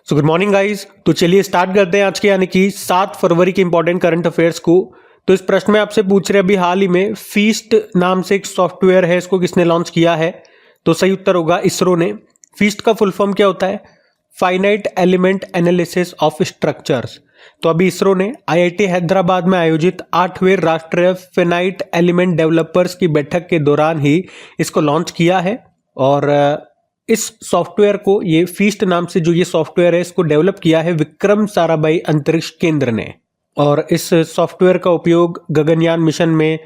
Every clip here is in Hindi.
So good morning guys. तो चलिए स्टार्ट करते हैं आज के यानी कि 7 फरवरी के इंपॉर्टेंट करंट अफेयर्स को। तो इस प्रश्न में आपसे पूछ रहे अभी हाल ही में फीस्ट नाम से एक सॉफ्टवेयर है, इसको किसने लॉन्च किया है? तो सही उत्तर होगा इसरो ने। फीस्ट का फुल फॉर्म क्या होता है? Finite element analysis of structures. तो अभी इसरो ने आईआईटी हैदराबाद में आयोजित 8वें राष्ट्रीय फाइनाइट एलिमेंट डेवलपर्स की बैठक के दौरान ही इसको लॉन्च किया है। और इस सॉफ्टवेयर को, ये फीस्ट नाम से जो ये सॉफ्टवेयर है, इसको डेवलप किया है विक्रम साराभाई अंतरिक्ष केंद्र ने। और इस सॉफ्टवेयर का उपयोग गगनयान मिशन में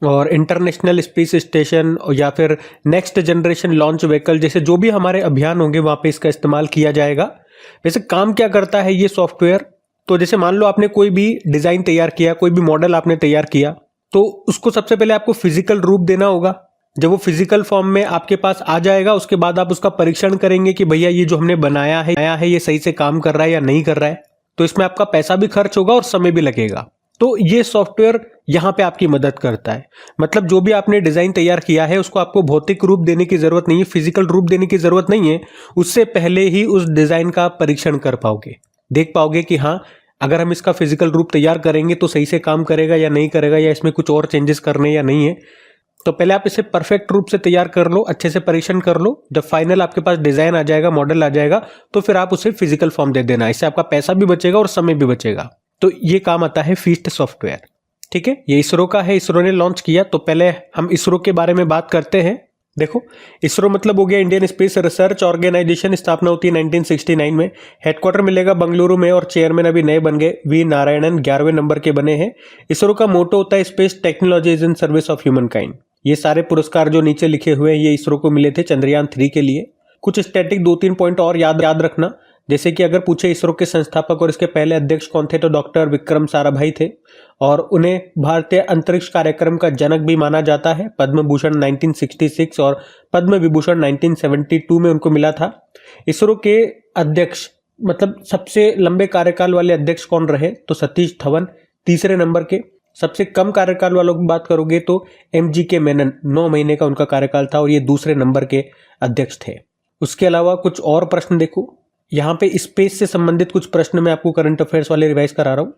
और इंटरनेशनल स्पेस स्टेशन या फिर नेक्स्ट जनरेशन लॉन्च व्हीकल जैसे जो भी हमारे अभियान होंगे वहां पे इसका इस्तेमाल किया जाएगा। वैसे काम क्या करता है ये सॉफ्टवेयर? तो जैसे मान लो आपने कोई भी डिजाइन तैयार किया, कोई भी मॉडल आपने तैयार किया, तो उसको सबसे पहले आपको फिजिकल रूप देना होगा। जब वो फिजिकल फॉर्म में आपके पास आ जाएगा, उसके बाद आप उसका परीक्षण करेंगे कि भैया ये जो हमने बनाया है ये सही से काम कर रहा है या नहीं कर रहा है। तो इसमें आपका पैसा भी खर्च होगा और समय भी लगेगा। तो ये सॉफ्टवेयर यहाँ पे आपकी मदद करता है। मतलब जो भी आपने डिजाइन तैयार किया है उसको आपको भौतिक रूप देने की जरूरत नहीं है, फिजिकल रूप देने की जरूरत नहीं है। उससे पहले ही उस डिजाइन का परीक्षण कर पाओगे, देख पाओगे कि हाँ, अगर हम इसका फिजिकल रूप तैयार करेंगे तो सही से काम करेगा या नहीं करेगा, या इसमें कुछ और चेंजेस करने या नहीं है। तो पहले आप इसे परफेक्ट रूप से तैयार कर लो, अच्छे से परीक्षण कर लो। जब फाइनल आपके पास डिजाइन आ जाएगा, मॉडल आ जाएगा, तो फिर आप उसे फिजिकल फॉर्म दे देना। इससे आपका पैसा भी बचेगा और समय भी बचेगा। तो ये काम आता है फीस्ट सॉफ्टवेयर। ठीक है, ये इसरो का है, इसरो ने लॉन्च किया। तो पहले हम इसरो के बारे में बात करते हैं। देखो, इसरो मतलब हो गया इंडियन स्पेस रिसर्च ऑर्गेनाइजेशन। स्थापना होती है 1969 में। हेडक्वार्टर मिलेगा बंगलुरु में और चेयरमैन अभी नए बन गए, वी नारायणन 11वें नंबर के बने हैं। इसरो का मोटो होता है space technology is in service of human kind. ये सारे पुरस्कार जो नीचे लिखे हुए हैं ये इसरो को मिले थे चंद्रयान 3 के लिए। कुछ स्टैटिक 2-3 पॉइंट और याद रखना। जैसे कि अगर पूछे इसरो के संस्थापक और इसके पहले अध्यक्ष कौन थे, तो डॉक्टर विक्रम साराभाई थे। और उन्हें भारतीय अंतरिक्ष कार्यक्रम का जनक भी माना जाता है। पद्म भूषण 1966 और पद्म विभूषण 1972 में उनको मिला था। इसरो के अध्यक्ष मतलब सबसे लंबे कार्यकाल वाले अध्यक्ष कौन रहे, तो सतीश धवन 3रे नंबर के। सबसे कम कार्यकाल वालों की बात करोगे तो MGK मेनन 9 महीने का उनका कार्यकाल था और ये 2रे नंबर के अध्यक्ष थे। उसके अलावा कुछ और प्रश्न देखो, यहाँ पे स्पेस से संबंधित कुछ प्रश्न मैं आपको करंट अफेयर्स वाले रिवाइज करा रहा हूँ।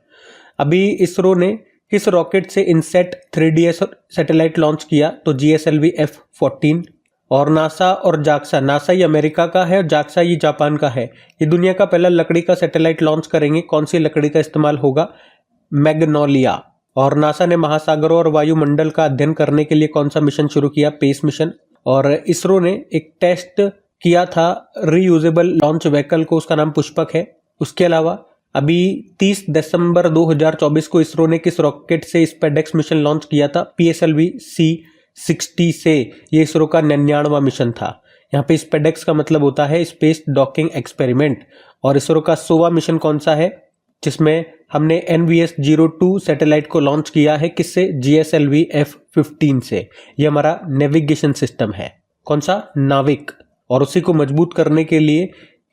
अभी इसरो ने किस रॉकेट से इनसेट 3DS सैटेलाइट लॉन्च किया, तो GSLV F-14। और नासा और जाक्सा, नासा ये अमेरिका का है और जाक्सा ये जापान का है। ये दुनिया का पहला लकड़ी का सैटेलाइट लॉन्च करेंगे। कौन सी लकड़ी का इस्तेमाल होगा? मैग्नोलिया। और नासा ने महासागरों और वायुमंडल का अध्ययन करने के लिए कौन सा मिशन शुरू किया? पेस मिशन। और इसरो ने एक टेस्ट किया था रीयूजेबल लॉन्च व्हीकल को, उसका नाम पुष्पक है। उसके अलावा अभी 30 दिसंबर 2024 को इसरो ने किस रॉकेट से स्पेडेक्स मिशन लॉन्च किया था? PSLV C-60 से। ये इसरो का 99वां मिशन था। यहाँ पे स्पेडेक्स का मतलब होता है स्पेस डॉकिंग एक्सपेरिमेंट। और इसरो का 100वां मिशन कौन सा है, जिसमें हमने NVS-02 सैटेलाइट को लॉन्च किया है? किससे? GSLV F-15 से। ये हमारा नेविगेशन सिस्टम है। कौन सा? नाविक। और उसी को मजबूत करने के लिए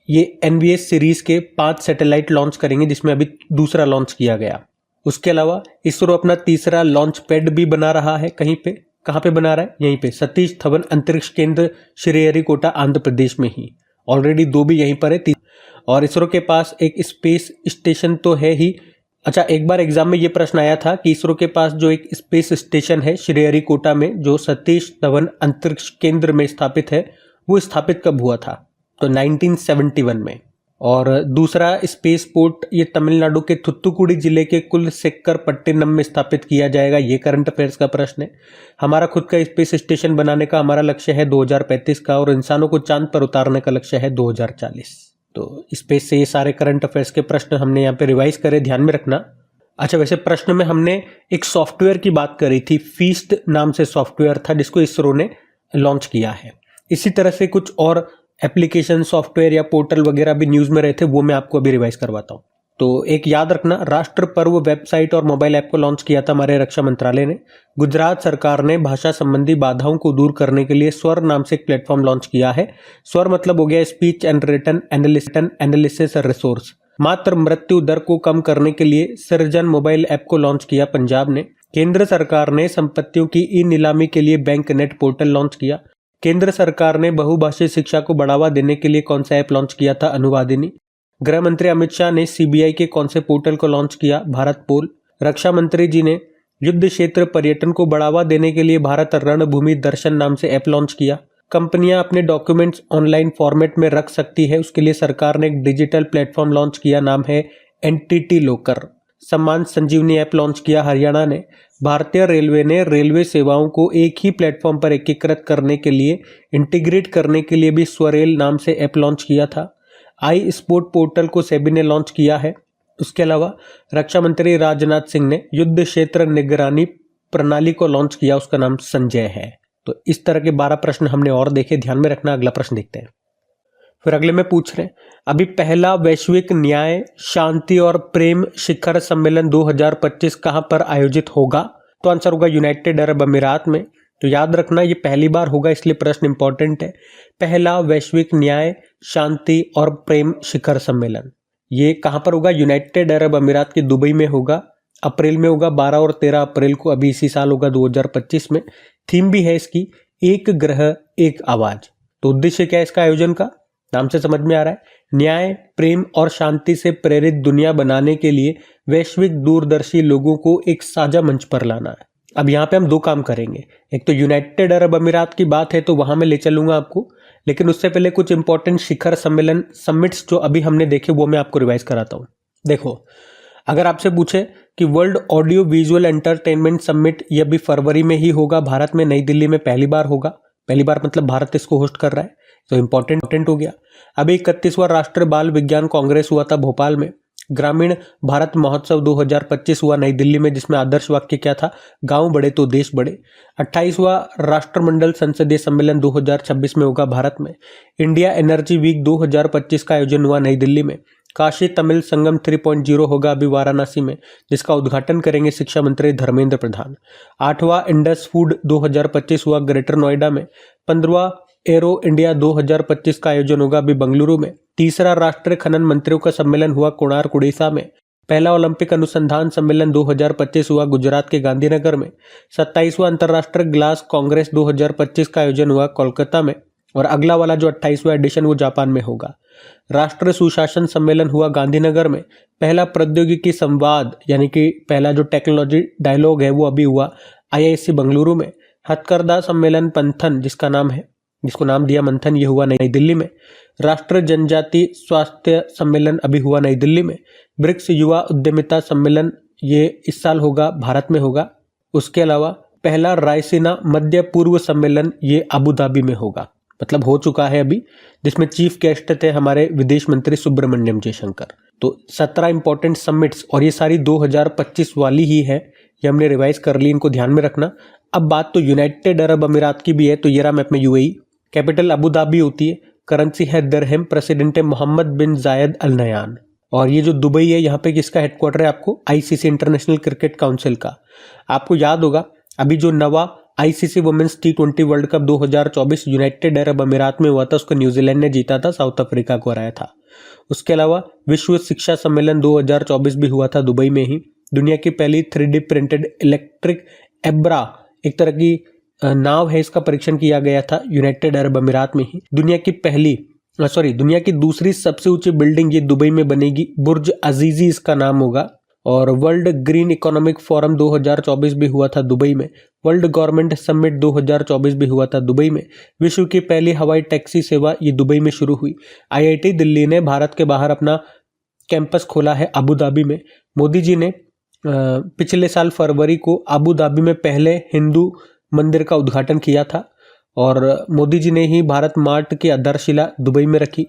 ये NVS सीरीज के 5 सैटेलाइट लॉन्च करेंगे, जिसमें अभी 2रा लॉन्च किया गया। उसके अलावा इसरो अपना 3रा लॉन्च पैड भी बना रहा है। कहीं पे, कहाँ पे बना रहा है? यहीं पे, सतीश धवन अंतरिक्ष केंद्र श्रीहरिकोटा आंध्र प्रदेश में ही। ऑलरेडी 2 भी यहीं पर है। और इसरो के पास एक स्पेस स्टेशन तो है ही। अच्छा, एक बार एग्जाम में ये प्रश्न आया था कि इसरो के पास जो एक स्पेस स्टेशन है श्रीहरिकोटा में, जो सतीश धवन अंतरिक्ष केंद्र में स्थापित है, वो स्थापित कब हुआ था? तो 1971 में। और दूसरा स्पेस पोर्ट ये तमिलनाडु के थुत्तुकुडी जिले के कुलसेक्करपट्टिनम में स्थापित किया जाएगा। ये करंट अफेयर्स का प्रश्न है। हमारा खुद का स्पेस स्टेशन बनाने का हमारा लक्ष्य है 2035 का, और इंसानों को चांद पर उतारने का लक्ष्य है 2040। तो स्पेस से ये सारे करंट अफेयर्स के प्रश्न हमने यहाँ पे रिवाइज करे, ध्यान में रखना। अच्छा, वैसे प्रश्न में हमने एक सॉफ्टवेयर की बात करी थी, फीस्ट नाम से सॉफ्टवेयर था जिसको इसरो ने लॉन्च किया है। इसी तरह से कुछ और एप्लीकेशन, सॉफ्टवेयर या पोर्टल वगैरह भी न्यूज में रहे थे, वो मैं आपको अभी रिवाइज करवाता हूँ। तो एक याद रखना, राष्ट्र पर्व वेबसाइट और मोबाइल ऐप को लॉन्च किया था हमारे रक्षा मंत्रालय ने। गुजरात सरकार ने भाषा संबंधी बाधाओं को दूर करने के लिए स्वर नाम से एक प्लेटफॉर्म लॉन्च किया है। स्वर मतलब हो गया speech and written analysis resource. मात्र मृत्यु दर को कम करने के लिए सृजन मोबाइल ऐप को लॉन्च किया पंजाब ने। केंद्र सरकार ने संपत्तियों की ई नीलामी के लिए बैंक नेट पोर्टल लॉन्च किया। केंद्र सरकार ने बहुभाषी शिक्षा को बढ़ावा देने के लिए कौन सा ऐप लॉन्च किया था? अनुवादिनी। गृह मंत्री अमित शाह ने सीबीआई के कौन से पोर्टल को लॉन्च किया? भारत पोल। रक्षा मंत्री जी ने युद्ध क्षेत्र पर्यटन को बढ़ावा देने के लिए भारत रणभूमि दर्शन नाम से ऐप लॉन्च किया। कंपनियां अपने डॉक्यूमेंट्स ऑनलाइन फॉर्मेट में रख सकती है, उसके लिए सरकार ने एक डिजिटल प्लेटफॉर्म लॉन्च किया, नाम है एनटीटी लॉकर। सम्मान संजीवनी ऐप लॉन्च किया हरियाणा ने। भारतीय रेलवे ने रेलवे सेवाओं को एक ही प्लेटफॉर्म पर एकीकृत करने के लिए, इंटीग्रेट करने के लिए भी स्वरेल नाम से ऐप लॉन्च किया था। आई स्पोर्ट पोर्टल को सेबी ने लॉन्च किया है। उसके अलावा रक्षा मंत्री राजनाथ सिंह ने युद्ध क्षेत्र निगरानी प्रणाली को लॉन्च किया, उसका नाम संजय है। तो इस तरह के 12 प्रश्न हमने और देखे, ध्यान में रखना। अगला प्रश्न देखते हैं। फिर अगले में पूछ रहे हैं, अभी पहला वैश्विक न्याय, शांति और प्रेम शिखर सम्मेलन 2025 कहां पर आयोजित होगा? तो आंसर होगा यूनाइटेड अरब अमीरात में। तो याद रखना ये पहली बार होगा, इसलिए प्रश्न इंपॉर्टेंट है। पहला वैश्विक न्याय, शांति और प्रेम शिखर सम्मेलन ये कहां पर होगा? यूनाइटेड अरब अमीरात के दुबई में होगा। अप्रैल में होगा, 12 और 13 अप्रैल को, अभी इसी साल होगा 2025 में। थीम भी है इसकी एक ग्रह एक आवाज। तो उद्देश्य क्या है इसका आयोजन का? नाम से समझ में आ रहा है, न्याय, प्रेम और शांति से प्रेरित दुनिया बनाने के लिए वैश्विक दूरदर्शी लोगों को एक साझा मंच पर लाना है। अब यहाँ पे हम 2 काम करेंगे। एक तो यूनाइटेड अरब अमीरात की बात है तो वहां मैं ले चलूंगा आपको, लेकिन उससे पहले कुछ इंपॉर्टेंट शिखर सम्मेलन समिट्स जो अभी हमने देखे वो मैं आपको रिवाइज कराता हूँ। देखो, अगर आपसे पूछे कि world audio visual entertainment summit, ये अभी फरवरी में ही होगा, भारत में नई दिल्ली में पहली बार होगा। पहली बार मतलब भारत इसको होस्ट कर रहा है, तो इंपॉर्टेंट हो गया। अभी 31वां राष्ट्रीय बाल विज्ञान कांग्रेस हुआ था भोपाल में। ग्रामीण भारत महोत्सव 2025 हुआ नई दिल्ली में, जिसमें आदर्श वाक्य क्या था? गांव बढ़े तो देश बढ़े। 28वां राष्ट्रमंडल संसदीय सम्मेलन 2026 में होगा भारत में। इंडिया एनर्जी वीक 2025 का आयोजन हुआ नई दिल्ली में। काशी तमिल संगम 3.0 होगा अभी वाराणसी में, जिसका उद्घाटन करेंगे शिक्षा मंत्री धर्मेंद्र प्रधान। 8वां इंडस फूड 2025 हुआ ग्रेटर नोएडा में। 15वां एरो इंडिया 2025 का आयोजन होगा अभी बेंगलुरु में। तीसरा राष्ट्रीय खनन मंत्रियों का सम्मेलन हुआ कोणार्क उड़ीसा में। पहला ओलंपिक अनुसंधान सम्मेलन 2025 हुआ गुजरात के गांधीनगर में। 27वां अंतर्राष्ट्रीय ग्लास कांग्रेस 2025 का आयोजन हुआ कोलकाता में, और अगला वाला जो 28वां एडिशन वो जापान में होगा। राष्ट्रीय सुशासन सम्मेलन हुआ गांधीनगर में। पहला प्रौद्योगिकी संवाद यानी कि पहला जो टेक्नोलॉजी डायलॉग है वो अभी हुआ IISc बेंगलुरु में। हथकरघा सम्मेलन पंथन, जिसको नाम दिया मंथन, ये हुआ नई दिल्ली में। राष्ट्रीय जनजाति स्वास्थ्य सम्मेलन अभी हुआ नई दिल्ली में। ब्रिक्स युवा उद्यमिता सम्मेलन ये इस साल होगा, भारत में होगा। उसके अलावा पहला रायसीना मध्य पूर्व सम्मेलन ये अबू धाबी में होगा, मतलब हो चुका है अभी, जिसमें चीफ गेस्ट थे हमारे विदेश मंत्री सुब्रमण्यम जयशंकर। तो 17 इंपॉर्टेंट समिट्स, और ये सारी 2025 वाली ही है, ये हमने रिवाइज कर ली, इनको ध्यान में रखना। अब बात तो यूनाइटेड अरब अमीरात की भी है, तो ये रहा मैप में UAE। कैपिटल अबू धाबी होती है, करेंसी है दिरहम, प्रेसिडेंट है मोहम्मद बिन जायद अल नयान। और ये जो दुबई है, यहाँ पे किसका हेडक्वार्टर है? आपको ICC इंटरनेशनल क्रिकेट काउंसिल का। आपको याद होगा अभी जो नवा ICC women's T20 world cup 2024 united Arab अमीरात में हुआ था, उसको न्यूजीलैंड ने जीता था, साउथ अफ्रीका को हराया था। उसके अलावा विश्व शिक्षा सम्मेलन 2024 भी हुआ था दुबई में ही। दुनिया की पहली 3D प्रिंटेड इलेक्ट्रिक एब्रा, एक तरह की नाव है, इसका परीक्षण किया गया था यूनाइटेड अरब अमीरात में ही। दुनिया की दूसरी सबसे ऊंची बिल्डिंग ये दुबई में बनेगी, बुर्ज अजीजी इसका नाम होगा। और वर्ल्ड ग्रीन इकोनॉमिक फोरम 2024 भी हुआ था दुबई में। वर्ल्ड गवर्नमेंट समिट 2024 भी हुआ था दुबई में। विश्व की पहली हवाई टैक्सी सेवा ये दुबई में शुरू हुई। IIT दिल्ली ने भारत के बाहर अपना कैंपस खोला है अबू धाबी में। मोदी जी ने पिछले साल फरवरी को अबू धाबी में पहले हिंदू मंदिर का उद्घाटन किया था, और मोदी जी ने ही भारत मार्ट की आधारशिला दुबई में रखी।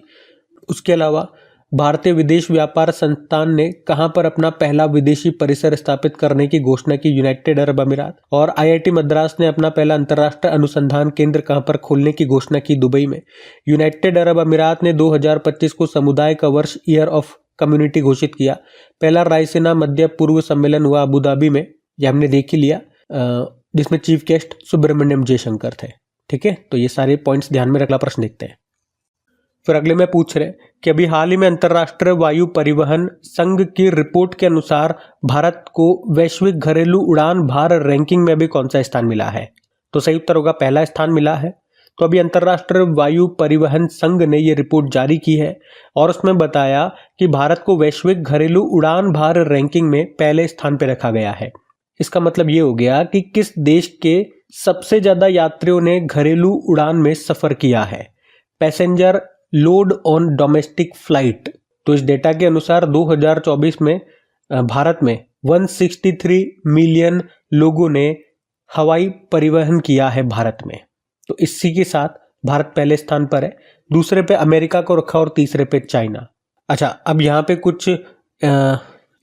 उसके अलावा भारतीय विदेश व्यापार संस्थान ने कहां पर अपना पहला विदेशी परिसर स्थापित करने की घोषणा की? यूनाइटेड अरब अमीरात। और IIT मद्रास ने अपना पहला अंतर्राष्ट्रीय अनुसंधान केंद्र कहां पर खोलने की घोषणा की? दुबई में। यूनाइटेड अरब अमीरात ने 2025 को समुदाय का वर्ष, ईयर ऑफ कम्युनिटी घोषित किया। पहला रायसीना मध्य पूर्व सम्मेलन हुआ अबू धाबी में, यह हमने देख ही लिया, जिसमें चीफ गेस्ट सुब्रमण्यम जयशंकर थे। ठीक है, तो ये सारे पॉइंट्स ध्यान में रखना। प्रश्न देखते हैं। फिर अगले में पूछ रहे कि अभी हाल ही में अंतर्राष्ट्रीय वायु परिवहन संघ की रिपोर्ट के अनुसार भारत को वैश्विक घरेलू उड़ान भार रैंकिंग में अभी कौन सा स्थान मिला है? तो सही उत्तर होगा पहला स्थान मिला है। तो अभी अंतर्राष्ट्रीय वायु परिवहन संघ ने ये रिपोर्ट जारी की है और उसमें बताया कि भारत को वैश्विक घरेलू उड़ान भार रैंकिंग में पहले स्थान पर रखा गया है। इसका मतलब ये हो गया कि किस देश के सबसे ज्यादा यात्रियों ने घरेलू उड़ान में सफर किया है, passenger load on domestic flight. तो इस डेटा के अनुसार 2024 में भारत में 163 मिलियन लोगों ने हवाई परिवहन किया है भारत में। तो इसी के साथ भारत पहले स्थान पर है, दूसरे पे अमेरिका को रखा और तीसरे पे चाइना। अच्छा, अब यहाँ पे कुछ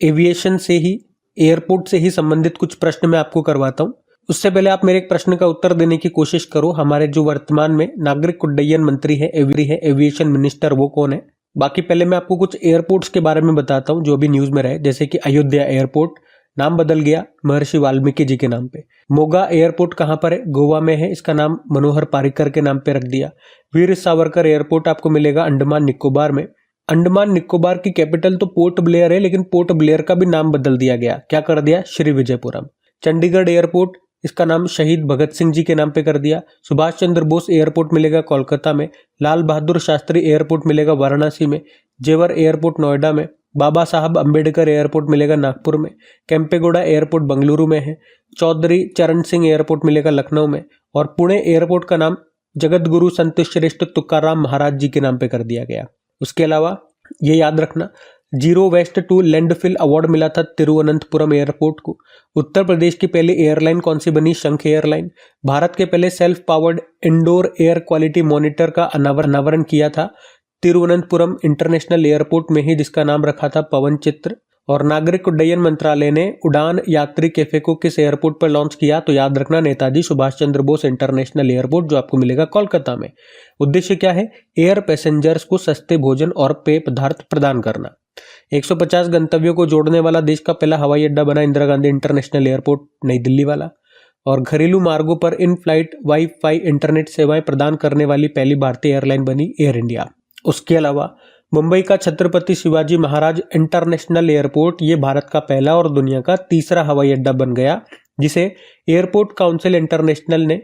एविएशन से ही, एयरपोर्ट से ही संबंधित कुछ प्रश्न मैं आपको करवाता हूँ। उससे पहले आप मेरे एक प्रश्न का उत्तर देने की कोशिश करो। हमारे जो वर्तमान में नागरिक उड्डयन मंत्री है एविएशन मिनिस्टर, वो कौन है? बाकी पहले मैं आपको कुछ एयरपोर्ट्स के बारे में बताता हूँ जो भी न्यूज में रहे। जैसे कि अयोध्या एयरपोर्ट नाम बदल गया महर्षि वाल्मीकि जी के नाम पे। मोगा एयरपोर्ट कहाँ पर है? गोवा में है, इसका नाम मनोहर पारिकर के नाम पे रख दिया। वीर सावरकर एयरपोर्ट आपको मिलेगा अंडमान निकोबार में। अंडमान निकोबार की कैपिटल तो पोर्ट ब्लेयर है, लेकिन पोर्ट ब्लेयर का भी नाम बदल दिया गया। क्या कर दिया? श्री विजयपुरम। चंडीगढ़ एयरपोर्ट, इसका नाम शहीद भगत सिंह जी के नाम पे कर दिया। सुभाष चंद्र बोस एयरपोर्ट मिलेगा कोलकाता में। लाल बहादुर शास्त्री एयरपोर्ट मिलेगा वाराणसी में। जेवर एयरपोर्ट नोएडा में। बाबा साहब अंबेडकर एयरपोर्ट मिलेगा नागपुर में। केम्पेगौड़ा एयरपोर्ट बंगलुरु में है। चौधरी चरण सिंह एयरपोर्ट मिलेगा लखनऊ में। और पुणे एयरपोर्ट का नाम जगत गुरु संत श्रेष्ठ तुकाराम महाराज जी के नाम पे कर दिया गया। उसके अलावा ये याद रखना, zero waste to landfill award मिला था तिरुवनंतपुरम एयरपोर्ट को। उत्तर प्रदेश की पहली एयरलाइन कौन सी बनी? शंख एयरलाइन। भारत के पहले self powered indoor air quality monitor का अनावरण किया था तिरुवनंतपुरम इंटरनेशनल एयरपोर्ट में ही, जिसका नाम रखा था पवन चित्र। और नागरिक उड्डयन मंत्रालय ने उड़ान यात्री कैफे को किस एयरपोर्ट पर लॉन्च किया? तो याद रखना, नेताजी सुभाष चंद्र बोस इंटरनेशनल एयरपोर्ट, जो आपको मिलेगा कोलकाता में। उद्देश्य क्या है? एयर पैसेंजर्स को सस्ते भोजन और पेय पदार्थ प्रदान करना। 150 गंतव्यों को जोड़ने वाला देश का पहला हवाई अड्डा बना इंदिरा गांधी इंटरनेशनल एयरपोर्ट नई दिल्ली वाला। और घरेलू मार्गों पर इन फ्लाइट वाईफाई इंटरनेट सेवाएं प्रदान करने वाली पहली भारतीय एयरलाइन बनी एयर इंडिया। उसके अलावा मुंबई का छत्रपति शिवाजी महाराज इंटरनेशनल एयरपोर्ट, ये भारत का पहला और दुनिया का तीसरा हवाई अड्डा बन गया, जिसे एयरपोर्ट काउंसिल इंटरनेशनल ने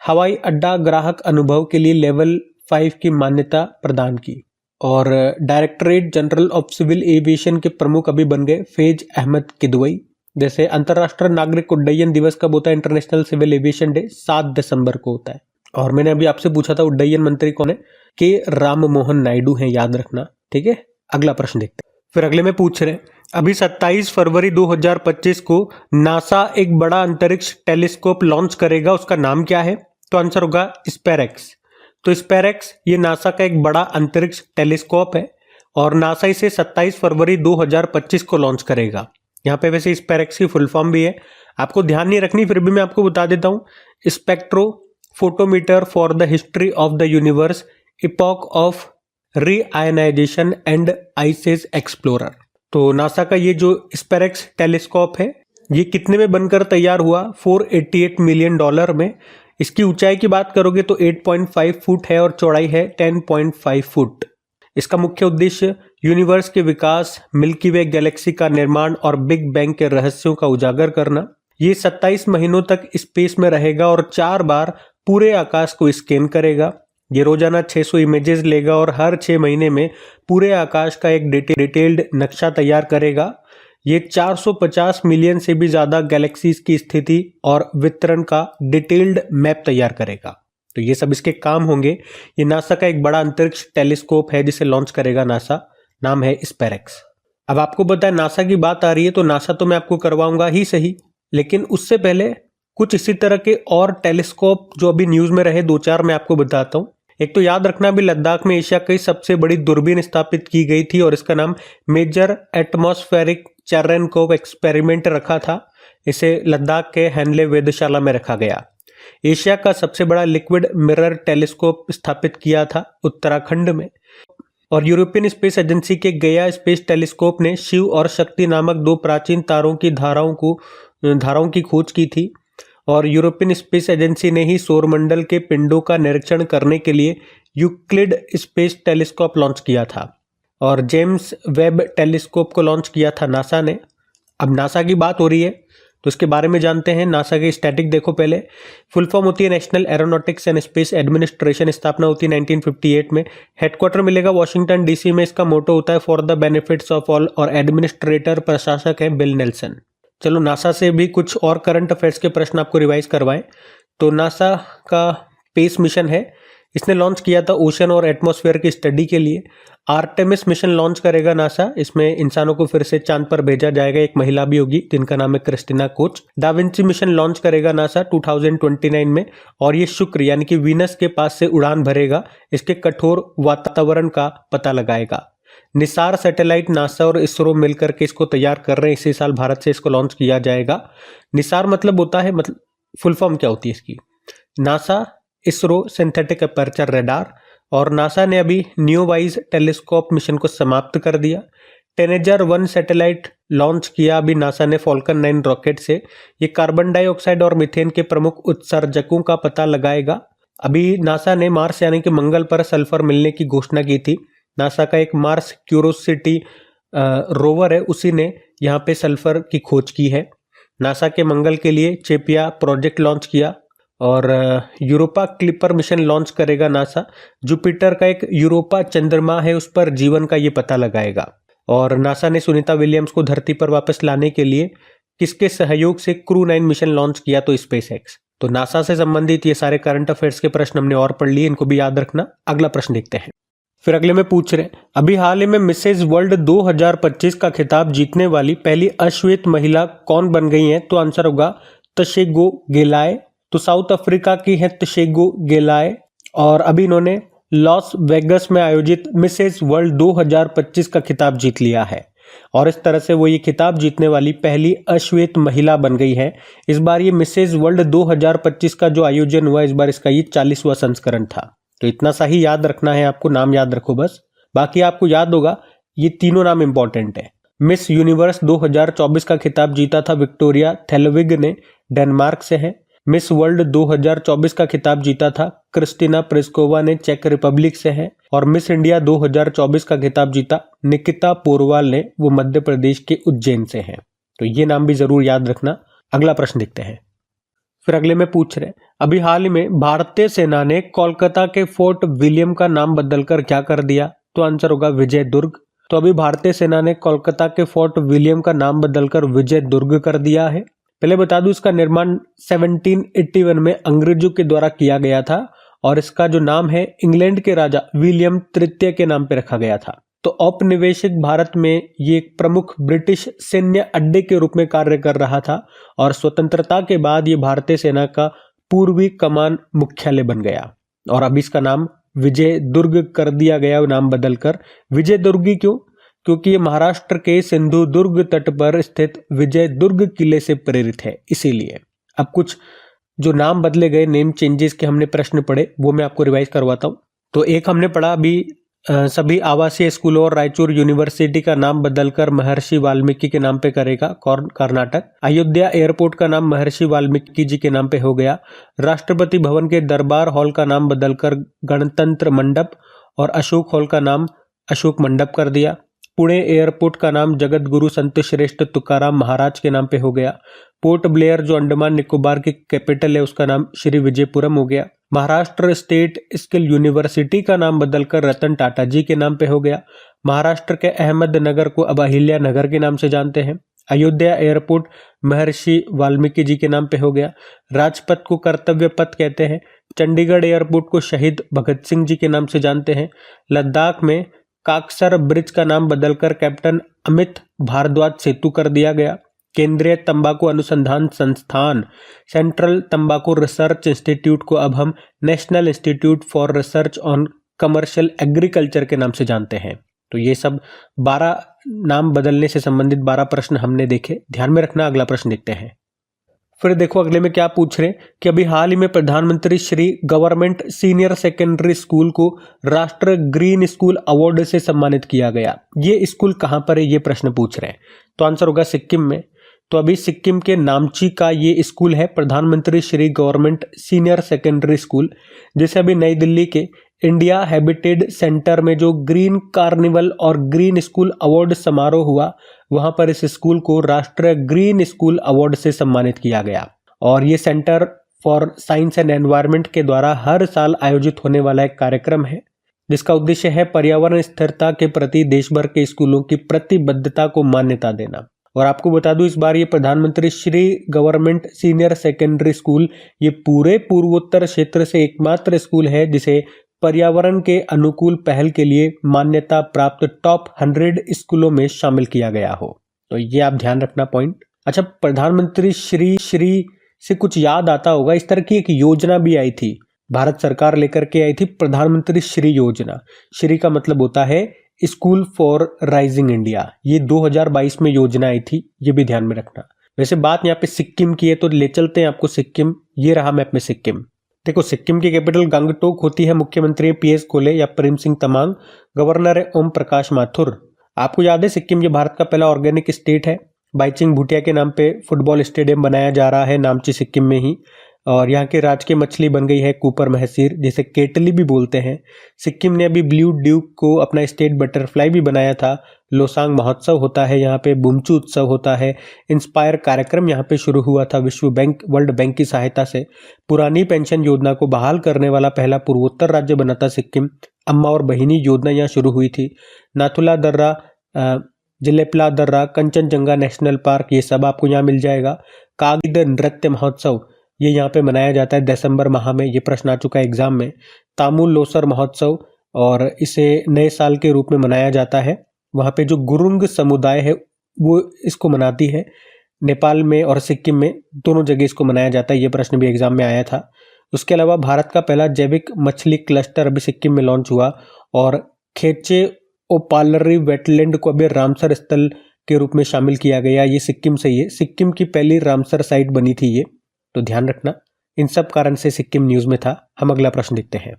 हवाई अड्डा ग्राहक अनुभव के लिए लेवल 5 की मान्यता प्रदान की। और directorate general of civil aviation के प्रमुख अभी बन गए फैज अहमद किदवई। जैसे अंतर्राष्ट्रीय नागरिक उड्डयन दिवस कब होता है? इंटरनेशनल सिविल एविएशन डे 7 दिसंबर को होता है। और मैंने अभी आपसे पूछा था उड्डयन मंत्री कौन है? के राम मोहन नायडू हैं, याद रखना। ठीक है, अगला प्रश्न देखते हैं। फिर अगले में पूछ रहे हैं, अभी 27 फरवरी 2025 को नासा एक बड़ा अंतरिक्ष टेलीस्कोप लॉन्च करेगा, उसका नाम क्या है? तो आंसर होगा स्पेरेक्स। तो स्पेरेक्स ये नासा का एक बड़ा अंतरिक्ष टेलीस्कोप है और नासा इसे 27 फरवरी 2025 को लॉन्च करेगा। यहाँ पे वैसे स्पेरेक्स की फुल फॉर्म भी है, आपको ध्यान नहीं रखनी, फिर भी मैं आपको बता देता हूँ। Spectrophotometer for the history of the universe, epoch of reionization and ices explorer. तो नासा का ये जो स्पेरेक्स टेलीस्कोप है, ये कितने में बनकर तैयार हुआ? $488 मिलियन में। इसकी ऊंचाई की बात करोगे तो 8.5 फुट है और चौड़ाई है 10.5 फुट। इसका मुख्य उद्देश्य यूनिवर्स के विकास, मिल्की वे गैलेक्सी का निर्माण और बिग बैंग के रहस्यों का उजागर करना। ये 27 महीनों तक स्पेस में रहेगा और 4 बार पूरे आकाश को स्कैन करेगा। ये रोजाना 600 इमेजेस लेगा और हर 6 महीने में पूरे आकाश का एक डिटेल्ड नक्शा तैयार करेगा। ये 450 मिलियन से भी ज्यादा गैलेक्सीज की स्थिति और वितरण का डिटेल्ड मैप तैयार करेगा। तो ये सब इसके काम होंगे। ये नासा का एक बड़ा अंतरिक्ष टेलीस्कोप है जिसे लॉन्च करेगा नासा, नाम है स्पेरेक्स। अब आपको पता है नासा की बात आ रही है तो नासा तो मैं आपको करवाऊंगा ही सही, लेकिन उससे पहले कुछ इसी तरह के और टेलीस्कोप जो अभी न्यूज में रहे 2-4 मैं आपको बताता हूँ। एक तो याद रखना, अभी लद्दाख में एशिया की सबसे बड़ी दूरबीन स्थापित की गई थी और इसका नाम मेजर एटमॉस्फेरिक चेरेनकोव एक्सपेरिमेंट रखा था। इसे लद्दाख के हैनले वेधशाला में रखा गया। एशिया का सबसे बड़ा लिक्विड मिरर टेलीस्कोप स्थापित किया था उत्तराखंड में। और यूरोपियन स्पेस एजेंसी के गया स्पेस टेलीस्कोप ने शिव और शक्ति नामक 2 प्राचीन तारों की धाराओं की खोज की थी। और यूरोपियन स्पेस एजेंसी ने ही सौरमंडल के पिंडों का निरीक्षण करने के लिए यूक्लिड स्पेस टेलीस्कोप लॉन्च किया था। और जेम्स वेब टेलीस्कोप को लॉन्च किया था नासा ने। अब नासा की बात हो रही है तो इसके बारे में जानते हैं। नासा के स्टैटिक देखो पहले, फुल फॉर्म होती है national aeronautics and space administration, स्थापना होती है 1958 में। हेडक्वार्टर मिलेगा वॉशिंगटन डीसी में। इसका मोटो होता है for the benefits of all, और एडमिनिस्ट्रेटर प्रशासक है बिल नेल्सन। चलो नासा से भी कुछ और करंट अफेयर्स के प्रश्न आपको रिवाइज करवाएं। तो नासा का स्पेस मिशन है, इसने लॉन्च किया था ओशन और एटमॉस्फेयर की स्टडी के लिए। आर्टेमिस मिशन लॉन्च करेगा नासा, इसमें इंसानों को फिर से चांद पर भेजा जाएगा, एक महिला भी होगी जिनका नाम है Christina coach. Da Vinci mission launch करेगा नासा 2029 में, और ये शुक्र यानी कि वीनस के पास से उड़ान भरेगा, इसके कठोर वातावरण का पता लगाएगा। निसार सैटेलाइट नासा और इसरो मिलकर के इसको तैयार कर रहे हैं, इसी साल भारत से इसको लॉन्च किया जाएगा। निसार मतलब होता है, मतलब फुल फॉर्म क्या होती है इसकी, NASA ISRO synthetic aperture radar. और नासा ने अभी न्यूवाइज टेलीस्कोप मिशन को समाप्त कर दिया। टेनेजर 1 सैटेलाइट लॉन्च किया अभी नासा ने फॉल्कन 9 रॉकेट से। ये कार्बन डाइऑक्साइड और मीथेन के प्रमुख उत्सर्जकों का पता लगाएगा। अभी नासा ने मार्स यानी कि मंगल पर सल्फर मिलने की घोषणा की थी। नासा का एक मार्स क्यूरोसिटी रोवर है, उसी ने यहाँ पे सल्फर की खोज की है। नासा के मंगल के लिए चेपिया प्रोजेक्ट लॉन्च किया, और यूरोपा क्लिपर मिशन लॉन्च करेगा नासा। जुपिटर का एक यूरोपा चंद्रमा है, उस पर जीवन का ये पता लगाएगा। और नासा ने सुनीता विलियम्स को धरती पर वापस लाने के लिए किसके सहयोग से क्रू 9 मिशन लॉन्च किया, तो स्पेस एक्स। तो नासा से संबंधित ये सारे करंट अफेयर्स के प्रश्न हमने और पढ़ लिए, इनको भी याद रखना। अगला प्रश्न देखते हैं। फिर अगले में पूछ रहे, अभी हाल ही में मिसेज वर्ल्ड 2025 का खिताब जीतने वाली पहली अश्वेत महिला कौन बन गई है, तो आंसर होगा तशेगो गेलाय। तो साउथ अफ्रीका की है तशेगो गेलाय, और अभी इन्होंने लॉस वेगस में आयोजित मिसेज वर्ल्ड 2025 का खिताब जीत लिया है, और इस तरह से वो ये खिताब जीतने वाली पहली अश्वेत महिला बन गई है। इस बार ये मिसेज वर्ल्ड 2025 का जो आयोजन हुआ, इस बार इसका ये 40वां संस्करण था। तो इतना सा ही याद रखना है आपको, नाम याद रखो बस, बाकी आपको याद होगा ये तीनों नाम इंपॉर्टेंट है। मिस यूनिवर्स 2024 का खिताब जीता था विक्टोरिया थेलविग ने, डेनमार्क से है। मिस वर्ल्ड 2024 का खिताब जीता था क्रिस्टिना प्रिस्कोवा ने, चेक रिपब्लिक से है। और मिस इंडिया 2024 का खिताब जीता निकिता पोरवाल ने, वो मध्य प्रदेश के उज्जैन से है। तो ये नाम भी जरूर याद रखना। अगला प्रश्न देखते हैं। फिर अगले में पूछ रहे, अभी हाल ही में भारतीय सेना ने कोलकाता के फोर्ट विलियम का नाम बदलकर क्या कर दिया, तो आंसर होगा विजय दुर्ग। तो अभी भारतीय सेना ने कोलकाता के फोर्ट विलियम का नाम बदलकर विजय दुर्ग कर दिया है। पहले बता दूं, इसका निर्माण 1781 में अंग्रेजों के द्वारा किया गया था, और इसका जो नाम है इंग्लैंड के राजा विलियम तृतीय के नाम पे रखा गया था। तो औपनिवेशिक भारत में ये एक प्रमुख ब्रिटिश सैन्य अड्डे के रूप में कार्य कर रहा था, और स्वतंत्रता के बाद ये भारतीय सेना का पूर्वी कमान मुख्यालय बन गया, और अब इसका नाम विजय दुर्ग कर दिया गया, नाम बदलकर। विजय दुर्ग क्यों? क्योंकि ये महाराष्ट्र के सिंधु दुर्ग तट पर स्थित विजय दुर्ग किले से प्रेरित है, इसीलिए। अब कुछ जो नाम बदले गए, नेम चेंजेस के हमने प्रश्न पढ़े, वो मैं आपको रिवाइज करवाता हूँ। तो एक हमने पढ़ा अभी, सभी आवासीय स्कूलों और रायचूर यूनिवर्सिटी का नाम बदलकर महर्षि वाल्मीकि के नाम पे करेगा कर्नाटक। अयोध्या एयरपोर्ट का नाम महर्षि वाल्मीकि जी के नाम पे हो गया। राष्ट्रपति भवन के दरबार हॉल का नाम बदलकर गणतंत्र मंडप, और अशोक हॉल का नाम अशोक मंडप कर दिया। पुणे एयरपोर्ट का नाम जगत गुरु संत श्रेष्ठ तुकाराम महाराज के नाम पे हो गया। पोर्ट ब्लेयर जो अंडमान निकोबार की कैपिटल है, उसका नाम श्री विजयपुरम हो गया। महाराष्ट्र स्टेट स्किल यूनिवर्सिटी का नाम बदलकर रतन टाटा जी के नाम पे हो गया। महाराष्ट्र के अहमदनगर को अब अहिल्या नगर के नाम से जानते हैं। अयोध्या एयरपोर्ट महर्षि वाल्मीकि जी के नाम पे हो गया। राजपथ को कर्तव्य पथ कहते हैं। चंडीगढ़ एयरपोर्ट को शहीद भगत सिंह जी के नाम से जानते हैं। लद्दाख में काकसर ब्रिज का नाम बदलकर कैप्टन अमित भारद्वाज सेतु कर दिया गया। केंद्रीय तंबाकू अनुसंधान संस्थान सेंट्रल तंबाकू रिसर्च इंस्टीट्यूट को अब हम national institute for research on commercial agriculture के नाम से जानते हैं। तो ये सब 12 नाम बदलने से संबंधित 12 प्रश्न हमने देखे, ध्यान में रखना। अगला प्रश्न देखते हैं। फिर देखो अगले में क्या पूछ रहे हैं कि अभी हाल ही में प्रधानमंत्री Shri government senior secondary school को राष्ट्र ग्रीन स्कूल अवार्ड से सम्मानित किया गया। ये स्कूल कहाँ पर है, ये प्रश्न पूछ रहे हैं। तो आंसर होगा सिक्किम में। तो अभी सिक्किम के नामची का ये स्कूल है प्रधानमंत्री Shri government senior secondary school, जिसे अभी नई दिल्ली के इंडिया हैबिटेट सेंटर में जो ग्रीन कार्निवल और ग्रीन स्कूल अवार्ड समारोह हुआ, वहां पर इस स्कूल को राष्ट्रीय ग्रीन स्कूल अवार्ड से सम्मानित किया गया। और ये centre for science and environment के द्वारा हर साल आयोजित होने वाला एक कार्यक्रम है, जिसका उद्देश्य है पर्यावरण स्थिरता के प्रति देश भर के स्कूलों की प्रतिबद्धता को मान्यता देना। और आपको बता दूं, इस बार ये प्रधानमंत्री Shri government senior secondary school ये पूरे पूर्वोत्तर क्षेत्र से एकमात्र स्कूल है जिसे पर्यावरण के अनुकूल पहल के लिए मान्यता प्राप्त टॉप 100 स्कूलों में शामिल किया गया हो। तो ये आप ध्यान रखना पॉइंट। अच्छा, प्रधानमंत्री श्री से कुछ याद आता होगा, इस तरह की एक योजना भी आई थी, भारत सरकार लेकर के आई थी, प्रधानमंत्री श्री योजना। श्री का मतलब होता है स्कूल फॉर राइजिंग इंडिया। ये 2022 में योजना आई थी, ये भी ध्यान में रखना। वैसे बात यहाँ पे सिक्किम की है तो ले चलते हैं आपको सिक्किम। ये रहा मैप में सिक्किम। देखो, सिक्किम की कैपिटल गंगटोक होती है, मुख्यमंत्री पीएस गोले या प्रेम सिंह तमांग, गवर्नर है ओम प्रकाश माथुर। आपको याद है सिक्किम ये भारत का पहला ऑर्गेनिक स्टेट है। बाईचिंग भूटिया के नाम पे फुटबॉल स्टेडियम बनाया जा रहा है नामची सिक्किम में ही। और यहाँ की राजकीय मछली बन गई है कूपर महसीर, जिसे केटली भी बोलते हैं। सिक्किम ने अभी ब्लू ड्यूक को अपना स्टेट बटरफ्लाई भी बनाया था। लोसांग महोत्सव होता है यहाँ पे, बुमचू उत्सव होता है। इंस्पायर कार्यक्रम यहाँ पे शुरू हुआ था विश्व बैंक वर्ल्ड बैंक की सहायता से। पुरानी पेंशन योजना को बहाल करने वाला पहला पूर्वोत्तर राज्य बना था सिक्किम। अम्मा और बहिनी योजना यहाँ शुरू हुई थी। नाथुला दर्रा, जिलेपला दर्रा, कंचनजंगा नेशनल पार्क, ये सब आपको यहाँ मिल जाएगा। कागिद नृत्य महोत्सव ये यहाँ पे मनाया जाता है दिसंबर माह में, ये प्रश्न आ चुका है एग्जाम में। तामुल लोसर महोत्सव, और इसे नए साल के रूप में मनाया जाता है। वहाँ पे जो गुरुंग समुदाय है वो इसको मनाती है। नेपाल में और सिक्किम में दोनों जगह इसको मनाया जाता है, ये प्रश्न भी एग्जाम में आया था। उसके अलावा भारत का पहला जैविक मछली क्लस्टर अभी सिक्किम में लॉन्च हुआ। और खेचे ओपालरी वेटलैंड को अभी रामसर स्थल के रूप में शामिल किया गया। ये सिक्किम से ही है, सिक्किम की पहली रामसर साइट बनी थी ये, तो ध्यान रखना। इन सब कारण से सिक्किम न्यूज में था। हम अगला प्रश्न देखते हैं।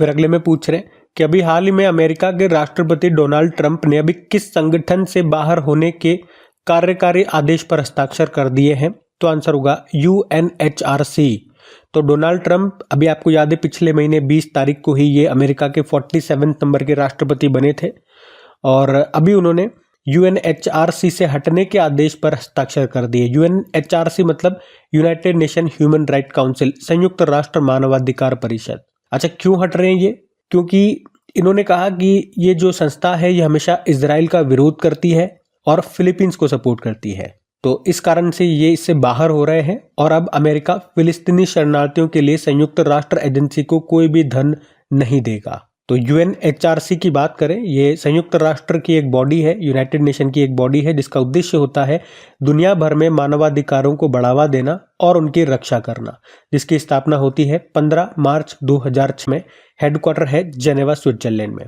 फिर अगले में पूछ रहे हैं कि अभी हाल ही में अमेरिका के राष्ट्रपति डोनाल्ड ट्रंप ने अभी किस संगठन से बाहर होने के कार्यकारी आदेश पर हस्ताक्षर कर दिए हैं? तो आंसर होगा UNHRC। तो डोनाल्ड ट्रंप, अभी आपको याद है पिछले महीने 20 तारीख को ही ये अमेरिका के 47 नंबर के राष्ट्रपति बने थे, और अभी उन्होंने UNHRC से हटने के आदेश पर हस्ताक्षर कर दिए। UNHRC मतलब United nation human right council, संयुक्त राष्ट्र मानवाधिकार परिषद। अच्छा, क्यों हट रहे हैं ये? क्योंकि इन्होंने कहा कि ये जो संस्था है ये हमेशा इजराइल का विरोध करती है और फिलीपींस को सपोर्ट करती है, तो इस कारण से ये इससे बाहर हो रहे हैं। और अब अमेरिका फिलिस्तीनी शरणार्थियों के लिए संयुक्त राष्ट्र एजेंसी को कोई भी धन नहीं देगा। तो UNHRC की बात करें, ये संयुक्त राष्ट्र की एक बॉडी है, यूनाइटेड नेशन की एक बॉडी है, जिसका उद्देश्य होता है दुनिया भर में मानवाधिकारों को बढ़ावा देना और उनकी रक्षा करना, जिसकी स्थापना होती है 15 मार्च 2006 में। हेडक्वार्टर है जेनेवा, स्विट्जरलैंड में।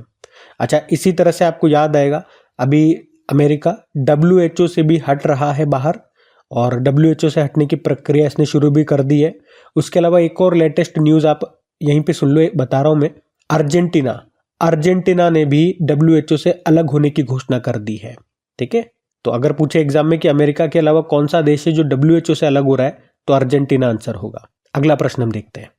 अच्छा, इसी तरह से आपको याद आएगा अभी अमेरिका WHO से भी हट रहा है बाहर, और WHO से हटने की प्रक्रिया इसने शुरू भी कर दी है। उसके अलावा एक और लेटेस्ट न्यूज आप यहीं पे सुन लो, बता रहा हूं मैं। अर्जेंटीना ने भी WHO से अलग होने की घोषणा कर दी है। ठीक है, तो अगर पूछे एग्जाम में कि अमेरिका के अलावा कौन सा देश है जो WHO से अलग हो रहा है, तो अर्जेंटीना आंसर होगा। अगला प्रश्न हम देखते हैं।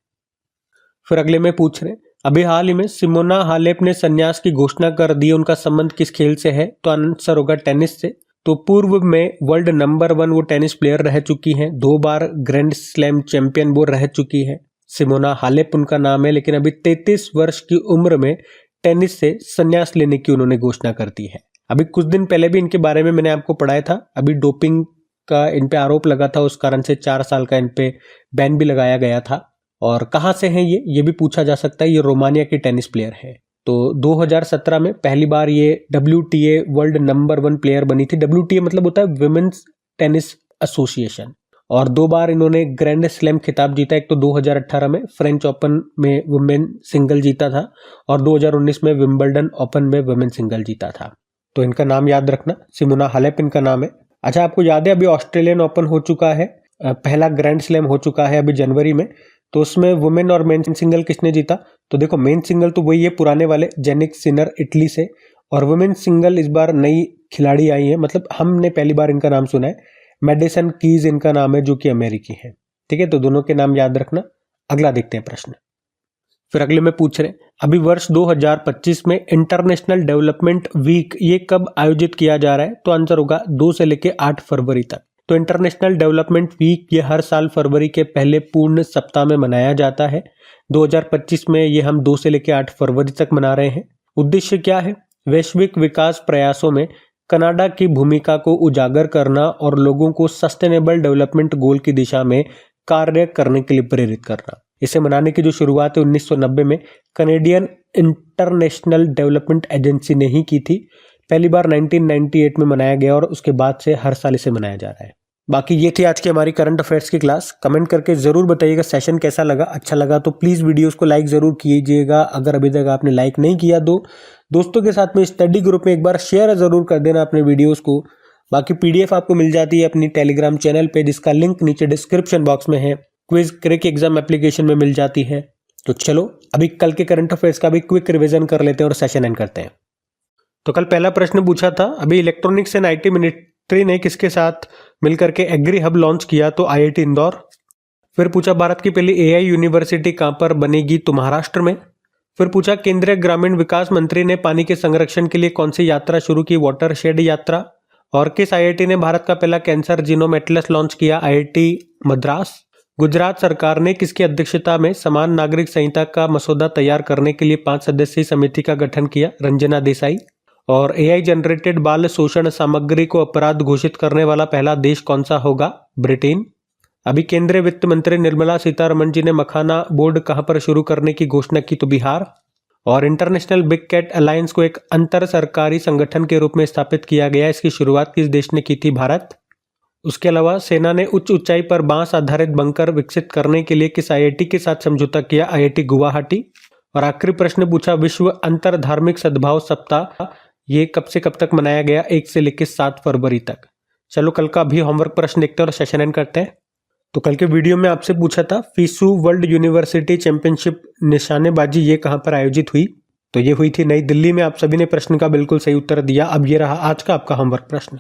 फिर अगले में पूछ रहे, अभी हाल ही में सिमोना हालेप ने संन्यास की घोषणा कर दी। उनका संबंध किस खेल से है? तो आंसर होगा टेनिस से। तो पूर्व में वर्ल्ड नंबर 1 वो टेनिस प्लेयर रह चुकी हैं, 2 बार ग्रैंड स्लैम चैंपियन वो रह चुकी हैं। सिमोना हालेप उनका नाम है, लेकिन अभी 33 वर्ष की उम्र में टेनिस से संन्यास लेने की उन्होंने घोषणा कर दी है। अभी कुछ दिन पहले भी इनके बारे में मैंने आपको पढ़ाया था। अभी डोपिंग का इन पे आरोप लगा था, उस कारण से 4 साल का इन पे बैन भी लगाया गया था। और कहाँ से हैं ये भी पूछा जा सकता है। ये रोमानिया की टेनिस प्लेयर है। तो 2017 में पहली बार ये WTA वर्ल्ड नंबर 1 प्लेयर बनी थी। WTA मतलब होता है विमेन्स टेनिस एसोसिएशन। और 2 बार इन्होंने ग्रैंड स्लैम खिताब जीता। एक तो 2018 में फ्रेंच ओपन में वुमेन सिंगल जीता था, और 2019 में विंबलडन ओपन में वुमेन सिंगल जीता था। तो इनका नाम याद रखना, सिमोना हालेप इनका नाम है। अच्छा, आपको याद है अभी ऑस्ट्रेलियन ओपन हो चुका है, पहला ग्रैंड स्लैम हो चुका है अभी जनवरी में। तो उसमें वुमेन और मेन सिंगल किसने जीता? तो देखो, मेन सिंगल तो वही है पुराने वाले जेनिक सिनर इटली से, और वुमेन सिंगल इस बार नई खिलाड़ी आई है, मतलब हमने पहली बार इनका नाम सुना है। मेडिसन कीज इनका नाम है, जो कि अमेरिकी है। ठीक है, तो दोनों के नाम याद रखना। अगला देखते हैं प्रश्न। फिर अगले में पूछ रहे अभी वर्ष 2025 में इंटरनेशनल डेवलपमेंट वीक ये कब आयोजित किया जा रहा है? तो आंसर होगा 2 से लेके 8 फरवरी तक। तो इंटरनेशनल डेवलपमेंट वीक ये हर साल फरवरी के पहले पूर्ण सप्ताह में मनाया जाता है। 2025 में ये हम 2 से लेके 8 फरवरी तक मना रहे हैं। उद्देश्य क्या है? वैश्विक विकास प्रयासों में कनाडा की भूमिका को उजागर करना और लोगों को सस्टेनेबल डेवलपमेंट गोल की दिशा में कार्य करने के लिए प्रेरित करना। इसे मनाने की जो शुरुआत है 1990 में कनेडियन इंटरनेशनल डेवलपमेंट एजेंसी ने ही की थी। पहली बार 1998 में मनाया गया और उसके बाद से हर साल इसे मनाया जा रहा है। बाकी ये थी आज की हमारी करंट अफेयर्स की क्लास। कमेंट करके जरूर बताइएगा सेशन कैसा लगा। अच्छा लगा तो प्लीज़ वीडियोस को लाइक ज़रूर कीजिएगा। अगर अभी तक आपने लाइक नहीं किया तो दोस्तों के साथ में स्टडी ग्रुप में एक बार शेयर ज़रूर कर देना अपने वीडियोस को। बाकी PDF आपको मिल जाती है अपनी टेलीग्राम चैनल पे, जिसका लिंक नीचे डिस्क्रिप्शन बॉक्स में है। क्विज क्रैक एग्जाम एप्लीकेशन में मिल जाती है। तो चलो अभी कल के करंट अफेयर्स का भी क्विक रिवीजन कर लेते हैं और सेशन एंड करते हैं। तो कल पहला प्रश्न पूछा था अभी इलेक्ट्रॉनिक्स एंड IT मिनिस्ट्री ने किसके साथ मिलकर के एग्री हब लॉन्च किया? तो IIT इंदौर। फिर पूछा भारत की पहली AI यूनिवर्सिटी कहां पर बनेगी? तो महाराष्ट्र में। फिर पूछा केंद्रीय ग्रामीण विकास मंत्री ने पानी के संरक्षण के लिए कौन सी यात्रा शुरू की? वाटरशेड यात्रा। और किस IIT ने भारत का पहला कैंसर जीनोम एटलस लॉन्च किया? IIT मद्रास। गुजरात सरकार ने किसकी अध्यक्षता में समान नागरिक संहिता का मसौदा तैयार करने के लिए 5 सदस्यीय समिति का गठन किया? रंजना देसाई। और AI जनरेटेड बाल शोषण सामग्री को अपराध घोषित करने वाला पहला देश कौन सा होगा? ब्रिटेन। अभी केंद्रीय वित्त मंत्री निर्मला सीतारमण जी ने मखाना बोर्ड कहां पर शुरू करने की घोषणा की? तो बिहार। और इंटरनेशनल बिग कैट अलायंस को एक अंतर सरकारी संगठन के रूप में स्थापित किया गया। इसकी शुरुआत किस देश ने की थी? भारत। उसके अलावा सेना ने उच्च ऊंचाई पर बांस आधारित बंकर विकसित करने के लिए किस IIT के साथ समझौता किया? IIT गुवाहाटी। और आखिरी प्रश्न पूछा विश्व अंतर धार्मिक सद्भाव सप्ताह ये कब से कब तक मनाया गया? 1 से लेकर 7 फरवरी तक। चलो कल का भी होमवर्क प्रश्न देखते हैं और सेशन एंड करते हैं। तो कल के वीडियो में आपसे पूछा था फीसू वर्ल्ड यूनिवर्सिटी चैंपियनशिप निशानेबाजी ये कहां पर आयोजित हुई? तो ये हुई थी नई दिल्ली में। आप सभी ने प्रश्न का बिल्कुल सही उत्तर दिया। अब ये रहा आज का आपका होमवर्क प्रश्न।